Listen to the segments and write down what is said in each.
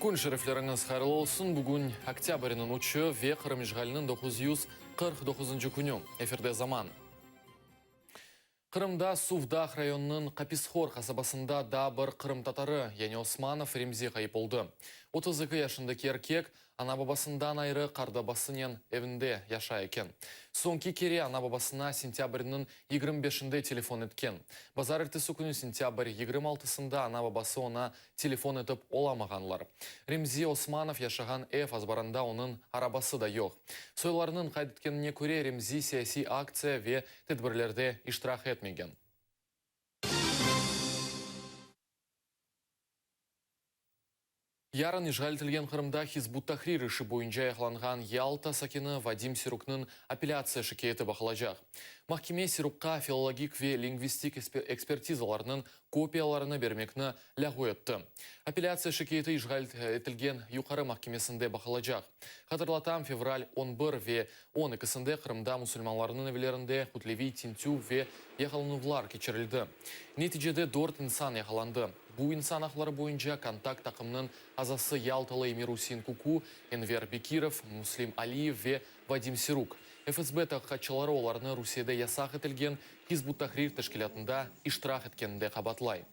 Күн шерифлеріңіз қайырлы olsun. Бүгін октябрьнің учы ве Қырым işgalinin 949 күні. Эфирде заман. Қырымда Сувдах районының Қаписхор қасабасында да бір Қырым татары, яғни Османов Ремзи қайып болды. 32 яшындaki еркек ана бабасындан айры қардабасынен evinde яша екен. Соңки кере ана бабасына сентябрьнің 25-інде телефон еткен. Базар ертесі күні сентябрь 26-сында ана бабасы она телефон етіп оламағанлар. Ремзи Османов яшаған азбарында оның арабасы да жоқ. Сойларының қайдеткеніне көре Ремзи саяси акция ве тедбірлерде иштирах етмеген. Ярын ижғалетілген Қырымда Хизбут Тахрир іші бойынша яқланған Ялта сакені Вадим Сирукның апелляция шикеті бақылажақ. Махкеме Сирукқа филологик ве лингвистик экспертизаларының копияларыны бермекні ләғу етті. Апелляция шикеті ижғалетілген юқары махкемесінде бақылажақ. Қатырлатам февраль 11 ве 12-сінде Қырымда мұсылманларының евелерінде Хутлеви, Тинтю ве яқалынувлар кечерілді. Нетижеде 4 инсан яқаланды. Бұл инсан ақлары бойынша контакт тақымның азасы Ялталы Эмирусин Куку, Энвер Бекиров, Муслим Алиев ве Вадим Сирук. ФСБ таққатшылары оларны Русияда ясақ етілген Хизбут Тахрир тәшкілатында иштирах еткенінде қабатлай.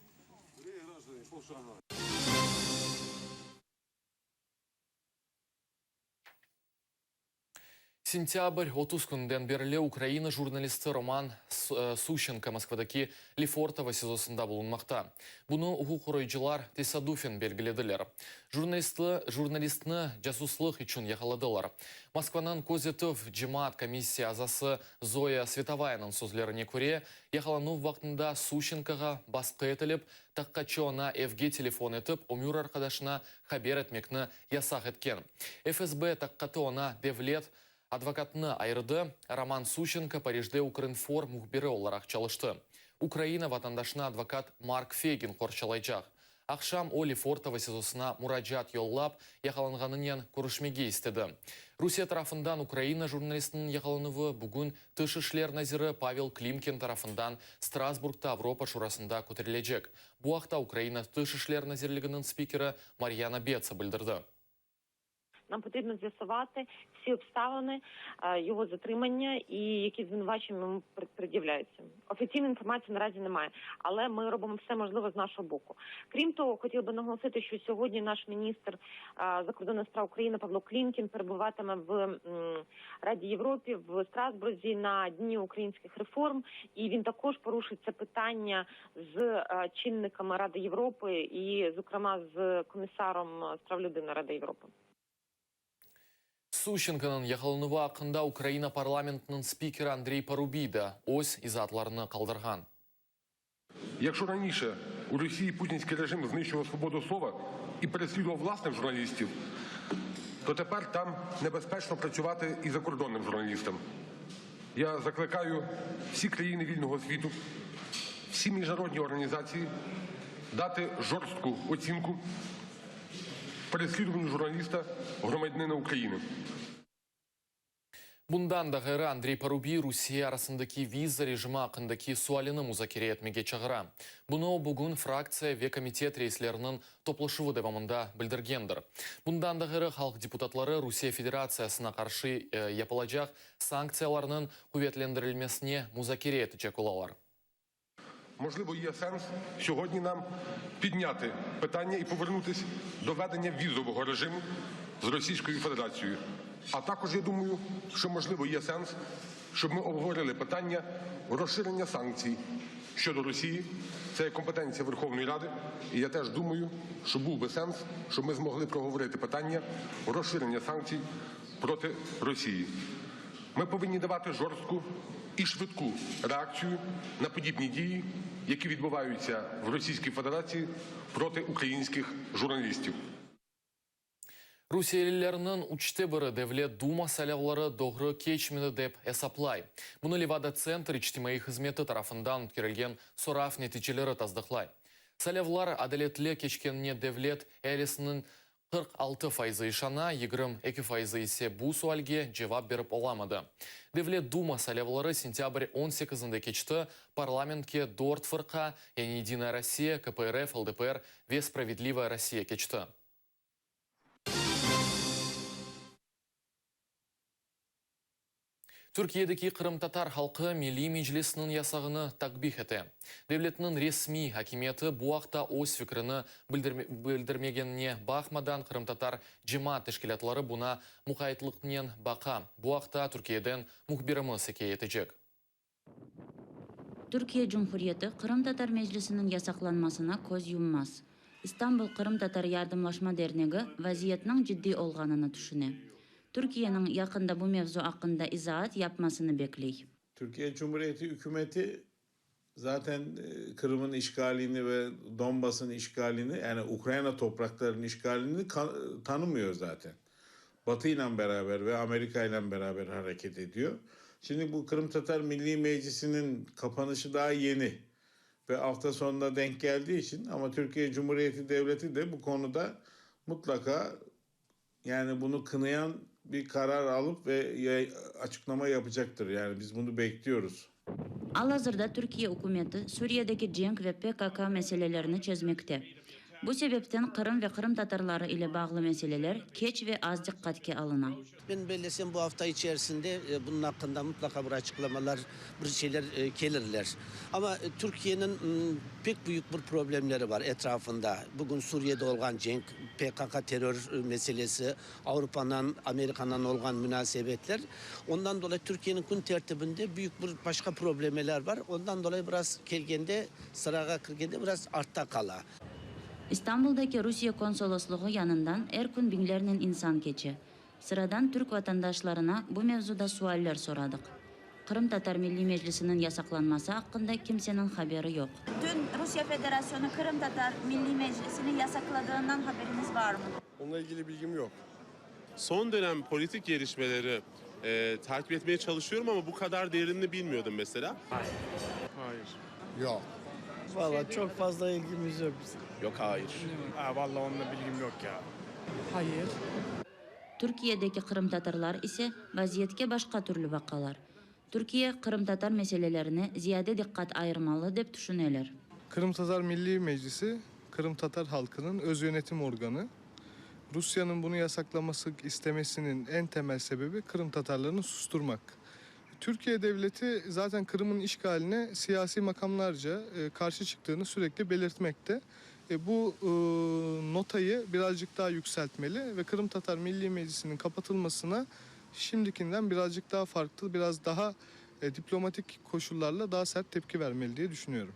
Сентябрь 30 күнден берлі Украина журналисті Роман Сущенко Москвадаки Лефортово сезосында болынмақта. Бұны ұғу құройжылар Тесадуфин белгіледілер. Журналистіні жасуслық үшін яқаладылар. Москванын Козетов Джимат комиссия азасы Зоя Световаяның сөзлеріне көре, яқалану вақтында Сущенкоға басқы етіліп, таққачы она Фге телефон етіп, өмір арқадашына хабер етмекні ясақ еткен. ФСБ таққаты она Девлет адвокатны айырды. Роман Сущенко Парижде Укринформ мұхбері оларақ чалышты. Украина ватандашына адвокат Марк Фейгин қорчалайжақ. Ақшам о Лефортово сезосына мұраджат йоллап, яқаланғанынен көрішмеге істеді. Русия тарафындан Украина журналистінің яқаланывы бүгін тыш ішлер назиры Павел Климкин тарафындан Страсбургта Авропа шурасында көтерілежек. Бұақта Украина тыш ішлер назирлігінің спикері Марьяна Беца білдірді. Нам потрібно з'ясувати всі обставини його затримання і які звинувачення йому пред'являються. Офіційної інформації наразі немає, але ми робимо все можливе з нашого боку. Крім того, хотів би наголосити, що сьогодні наш міністр закордонних справ України Павло Клімкін перебуватиме в Раді Європи в Страсбурзі на Дні українських реформ, і він також порушить це питання з чинниками Ради Європи і, зокрема, з комісаром з прав людини Ради Європи. Сущенконың яқылынуы ақында Украина парламентінің спикері Андрей Парубида ось ізатларыны қалдырған. Якщо раніше у Росії путінський режим знищував свободу слова і переслідував власних журналістів, то тепер там небезпечно працювати і закордонним журналістам. Я закликаю всі країни вільного світу, всі міжнародні організації дати жорстку оцінку переслідуванню журналіста, громадянина України. Bundan da ғыры Андрей Паруби Русия арасындаки виза режимі ақындаки суаліні музакире етмеге чағыра. Бұны бүгін фракция ве комитет рейслерінің топлышывы девамында білдіргендір. Bundan da ғыры халық депутатлары Русия Федерациясына қаршы япылажақ санкцияларының құветлендірілмесіне музакире етічек олалар. Можливо, є сенс сьогодні нам підняти питання і повернутися до ведення візового режиму з Російською Федерацією. А також, я думаю, що, можливо, є сенс, щоб ми обговорили питання розширення санкцій щодо Росії. Це є компетенція Верховної Ради. І я теж думаю, що був би сенс, щоб ми змогли проговорити питання розширення санкцій проти Росії. Ми повинні давати жорстку і швидку реакцію на подібні дії, які відбуваються в Російській Федерації проти українських журналістів. Русия еллерінің учте бірі Девлет Дума салявлары доғры кечмені деп эсаплай. Бұны Левада Центр ичтимаи қызметі тарафындан өткерілген сораф нәтижелері таздықлай. Салявлар адалетлі кечкеніне Девлет әлесінің 46% ишана, 22% ise bu sualге cevap berip olamады. Devlet Duma салявлары сентябрь 18-інде кечті парламентке 4 фырқа, яғни Единая Россия, КПРФ, ЛДПР ве Справедливая Россия кечті. Türkiye'deki Kırım Tatar halkı Milli Meclisi'nin yasağını takbih etti. Devletinin resmi hakimiyeti bu haqda öz fikrini bildirmegenine bakmadan Kırım Tatar cemaat teşkilatları buna mukayyetlikten baka. Bu haqda Türkiye'den muhbirimiz hikaye edecek. Türkiye Cumhuriyeti Kırım Tatar Meclisi'nin yasaklanmasına göz yummaz. İstanbul Kırım Tatar Yardımlaşma Derneği vaziyetinin ciddi olganını düşüne. Türkiye'nin yakında bu mevzu hakkında izahat yapmasını bekley. Türkiye Cumhuriyeti hükümeti zaten Kırım'ın işgalini ve Donbas'ın işgalini, yani Ukrayna topraklarının işgalini tanımıyor zaten. Batı ile beraber ve Amerika ile beraber hareket ediyor. Şimdi bu Kırım Tatar Milli Meclisi'nin kapanışı daha yeni ve hafta sonuna denk geldiği için, ama Türkiye Cumhuriyeti Devleti de bu konuda mutlaka yani bunu kınayan bir karar alıp ve açıklama yapacaktır. Yani biz bunu bekliyoruz. Halihazırda Türkiye hükümeti Suriye'deki cenk ve PKK meselelerini çözmekte. Bu sebepten Kırım ve Kırım Tatarları ile bağlı meseleler geç ve az dikkatke alına. Ben belirlesem bu hafta içerisinde bunun hakkında mutlaka bir açıklamalar, bir şeyler gelirler. Ama Türkiye'nin pek büyük bir problemleri var etrafında. Bugün Suriye'de olan cenk, PKK terör meselesi, Avrupa'nın, Amerika'nın olan münasebetler. Ondan dolayı Türkiye'nin gün tertibinde büyük bir başka problemler var. Ondan dolayı biraz kelgende, sıraya kirgende biraz artta kala. İstanbul'daki Rusya konsolosluğu yanından her gün binlerinin insan geçi. Sıradan Türk vatandaşlarına bu mevzuda sualler soradık. Kırım Tatar Milli Meclisi'nin yasaklanması hakkında kimsenin haberi yok. Dün Rusya Federasyonu Kırım Tatar Milli Meclisi'ni yasakladığından haberiniz var mı? Onunla ilgili bilgim yok. Son dönem politik gelişmeleri takip etmeye çalışıyorum ama bu kadar derinini bilmiyordum mesela. Hayır. Yok. Valla çok fazla ilgimiz yok bizim. Yok hayır. Valla onunla bilgim yok ya. Hayır. Türkiye'deki Kırım Tatarlar ise vaziyetke başka türlü bakalar. Türkiye Kırım Tatar meselelerine ziyade dikkat ayırmalı dep düşüneler. Kırım Tatar Milli Meclisi, Kırım Tatar halkının öz yönetim organı. Rusya'nın bunu yasaklaması istemesinin en temel sebebi Kırım Tatarlarını susturmak. Türkiye Devleti zaten Kırım'ın işgaline siyasi makamlarca karşı çıktığını sürekli belirtmekte. Bu notayı birazcık daha yükseltmeli ve Kırım Tatar Milli Meclisi'nin kapatılmasına şimdikinden birazcık daha farklı, biraz daha diplomatik koşullarla daha sert tepki vermeli diye düşünüyorum.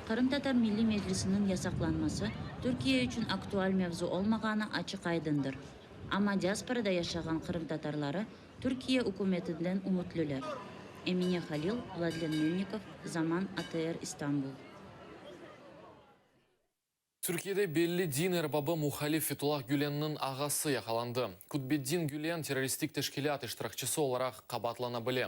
Kırım Tatar Milli Meclisi'nin yasaklanması Türkiye için aktüel mevzu olmağını açık aydındır. Ama diasporada yaşayan Kırım Tatarları Türkiye hükümetinden umutlular. Emine Halil, Vladimir Melnikov, Zaman ATR İstanbul. Türkiye'de belli din erbabı muhalif Fethullah Gülen'in ağası yakalandı. Kutbeddin Gülen teröristik teşkilat iştirakçısı olarak kabatlanabilir.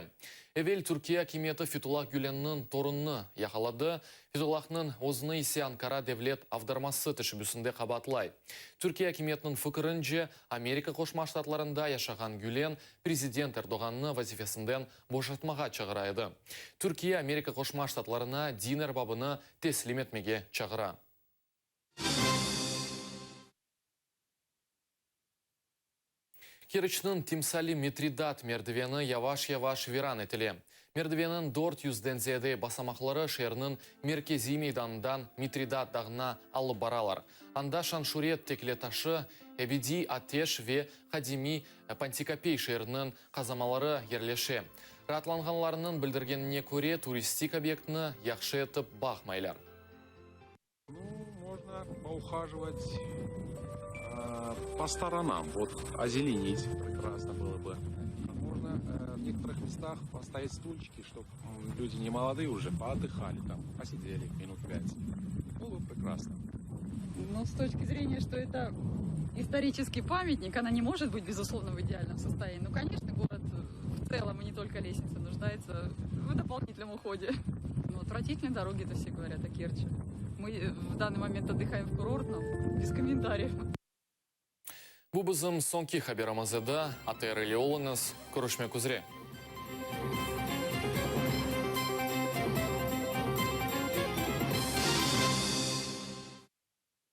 Evvel Türkiye hakimiyeti Fethullah Gülen'in torununu yakaladı. Fethullah'ın özünü ise Ankara Devlet Avdarması teşebbüsünde kabatlay. Türkiye hakimiyetinin fikrince Amerika Koşma Ştatlarında yaşayan Gülen, Prezident Erdoğan'ı vazifesinden boşaltmağa çağıraydı. Türkiye Amerika Koşma Ştatlarına din erbabını teslim etmeye çağıra. Keriç'nin timsali Mitridat merdiveni yavaş-yavaş viran etili. Merdivenin 400'den ziyade basamakları şehirinin merkezi meydanından Mitridat dağına alıp baralar. Anda Şanşuret tekli taşı, Ebedi Ateş ve Hadimi Pantikapey şehrinin kazamaları yerleşe. Rahatlanğanlarının bildirgenine göre turistik obyektini yaxşı etip bakmaylar. Можно поухаживать по сторонам, вот озеленить прекрасно было бы. Можно в некоторых местах поставить стульчики, чтобы люди не молодые уже поотдыхали там, посидели минут 5. Было бы прекрасно. Ну, с точки зрения, что это исторический памятник, она не может быть, безусловно, в идеальном состоянии. Ну, конечно, город в целом, и не только лестница, нуждается в дополнительном уходе. Но отвратительные дороги, это все говорят о Керчи. Мы в данный момент отдыхаем в курортном, без комментариев. Bu bizim sonki haberimiz edi. ATR ile olunuz. Görüşmek üzere.